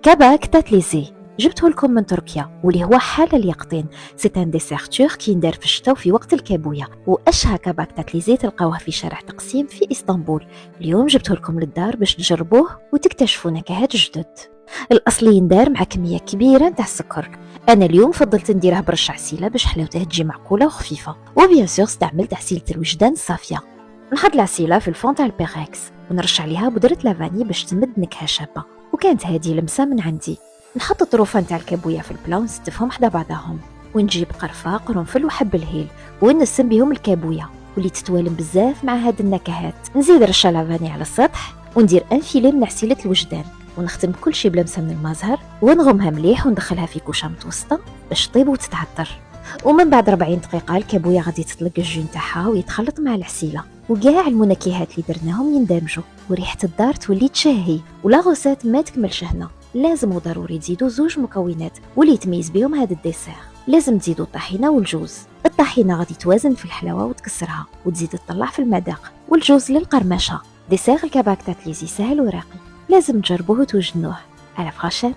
كباك تاتليزي جبته لكم من تركيا واللي هو حالة اليقطين. سي ان ديسير ترك يندار في الشتاء وفي وقت الكابوية، واشهى كباك تاتليزي تلقاوه في شارع تقسيم في اسطنبول. اليوم جبته لكم للدار باش تجربوه وتكتشفوا نكهات جدد. الاصلي يندار مع كمية كبيرة تاع السكر. انا اليوم فضلت نديره برش عسيلة باش حلاوته تجي معقولة وخفيفة، وبيان سور استعملت عسيلة الوجدان الصافية. نحط العسيلة في الفون تاع البيغكس ونرش عليها بودرة لافاني باش تمد نكهة شابة، وكانت هذه لمسة من عندي. نحط الطروفان تاع الكابوية في البلا ونستفهم حدا بعضهم، ونجيب قرفة قرنفل وحب الهيل ونسم بهم الكابوية واللي تتوالم بزاف مع هاد النكهات. نزيد رشة لافاني على السطح وندير انفيلي من عسيلة الوجدان، ونختم كل شي بلمسة من المزهر ونغمها مليح وندخلها في كوشة متوسطة باش طيب وتتعطر. ومن بعد 40 دقيقة الكابوية غادي تطلق الجو نتاعها ويتخلط مع العسيلة، وكاع المنكهات اللي درناهم يندمجوا وريحة الدار تولي تشهي. ولا غوسات ما تكملش هنا، لازم وضروري تزيدوا زوج مكونات واللي تميز بهم هذا الديسير. لازم تزيدوا الطحينة والجوز. الطحينة غادي توازن في الحلاوة وتكسرها وتزيد تطلع في المذاق، والجوز للقرمشة. ديسير الكباك تاتليزي سهل وراقي، لازم تجربوه وتوجنوه. على فغاشات.